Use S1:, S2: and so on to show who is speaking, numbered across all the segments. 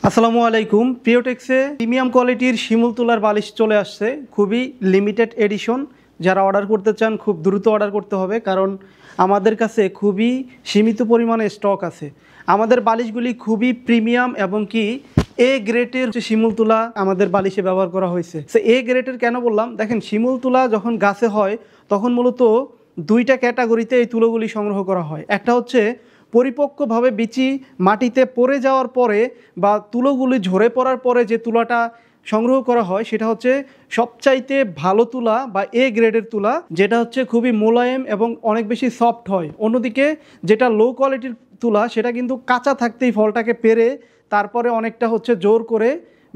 S1: আসসালামু আলাইকুম। পিওটেক্সে প্রিমিয়াম কোয়ালিটির শিমুল তুলার বালিশ চলে আসছে, খুবই লিমিটেড এডিশন। যারা অর্ডার করতে চান খুব দ্রুত অর্ডার করতে হবে, কারণ আমাদের কাছে খুবই সীমিত পরিমাণে স্টক আছে। আমাদের বালিশগুলি খুবই প্রিমিয়াম এবং কি এ গ্রেডের শিমুল তুলা আমাদের বালিশে ব্যবহার করা হয়েছে। সো এ গ্রেডের কেন বললাম, দেখেন শিমুল তুলা যখন গাছে হয় তখন মূলত দুইটা ক্যাটাগরিতে এই তুলোগুলি সংগ্রহ করা হয়। একটা হচ্ছে পরিপক্কভাবে বিচি মাটিতে পড়ে যাওয়ার পরে বা তুলোগুলি ঝরে পড়ার পরে যে তুলাটা সংগ্রহ করা হয় সেটা হচ্ছে সবচাইতে ভালো তুলা বা এ গ্রেডের তুলা, যেটা হচ্ছে খুবই মোলায়েম এবং অনেক বেশি সফট হয়। অন্যদিকে যেটা লো কোয়ালিটির তুলা সেটা কিন্তু কাঁচা থাকতেই ফলটাকে পেরে তারপরে অনেকটা হচ্ছে জোর করে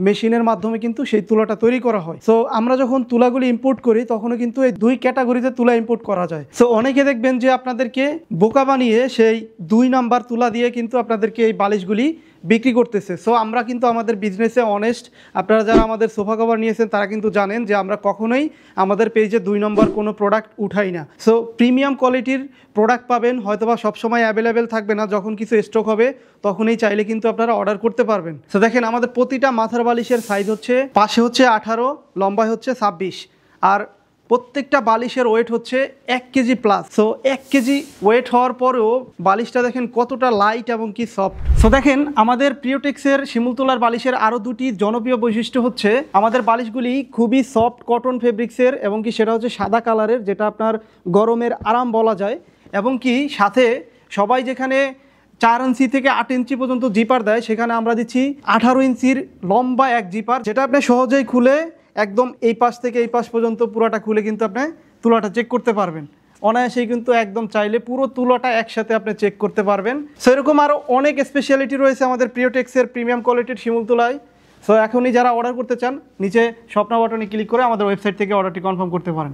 S1: মেশিনের মাধ্যমে কিন্তু সেই তুলাটা তৈরি করা হয়। সো আমরা যখন তুলাগুলি ইম্পোর্ট করি তখনও কিন্তু এই দুই ক্যাটাগরিতে তুলা ইম্পোর্ট করা যায়। সো অনেকে দেখবেন যে আপনাদেরকে বোকা বানিয়ে সেই 2 নাম্বার তুলা দিয়ে কিন্তু আপনাদেরকে এই বালিশগুলি বিক্রি করতেছে। সো আমরা কিন্তু আমাদের বিজনেসে অনেস্ট। আপনারা যারা আমাদের সোফা কভার নিয়েছেন তারা কিন্তু জানেন যে আমরা কখনোই আমাদের পেজে 2 নম্বর কোনো প্রোডাক্ট উঠাই না। সো প্রিমিয়াম কোয়ালিটির প্রোডাক্ট পাবেন, হয়তোবা সবসময় অ্যাভেলেবেল থাকবে না, যখন কিছু স্টক হবে তখনই চাইলে কিন্তু আপনারা অর্ডার করতে পারবেন। সো দেখেন আমাদের প্রতিটা মাথার বালিশের সাইজ হচ্ছে, পাশে হচ্ছে 18, লম্বায় হচ্ছে 26, আর প্রত্যেকটা বালিশের ওয়েট হচ্ছে 1 KG plus. So 1 KG weight হওয়ার পরেও বালিশটা দেখেন কতটা লাইট এবং কি সফট। সো দেখেন আমাদের পিওটেক্সের শিমুল তুলার বালিশের আরও দুটি জনপ্রিয় বৈশিষ্ট্য হচ্ছে আমাদের বালিশগুলি খুবই সফট কটন ফেব্রিক্সের এবং কি সেটা হচ্ছে সাদা কালারের, যেটা আপনার গরমের আরাম বলা যায়। এবং কি সাথে সবাই যেখানে 4 ইঞ্চি থেকে 8 ইঞ্চি পর্যন্ত জিপার দেয়, সেখানে আমরা দিচ্ছি 18 ইঞ্চির লম্বা এক জিপার, যেটা আপনি সহজেই খুলে একদম এই পাশ থেকে এই পাশ পর্যন্ত পুরোটা খুলে কিন্তু আপনি তুলাটা চেক করতে পারবেন অনায়াসেই। কিন্তু একদম চাইলে পুরো তুলাটা একসাথে আপনি চেক করতে পারবেন। সো এরকম আরও অনেক স্পেশালিটি রয়েছে আমাদের পিওটেক্সের প্রিমিয়াম কোয়ালিটির শিমুল তুলায়। সো এখনই যারা অর্ডার করতে চান নিচে স্বপ্না বাটনে ক্লিক করে আমাদের ওয়েবসাইট থেকে অর্ডারটি কনফার্ম করতে পারেন।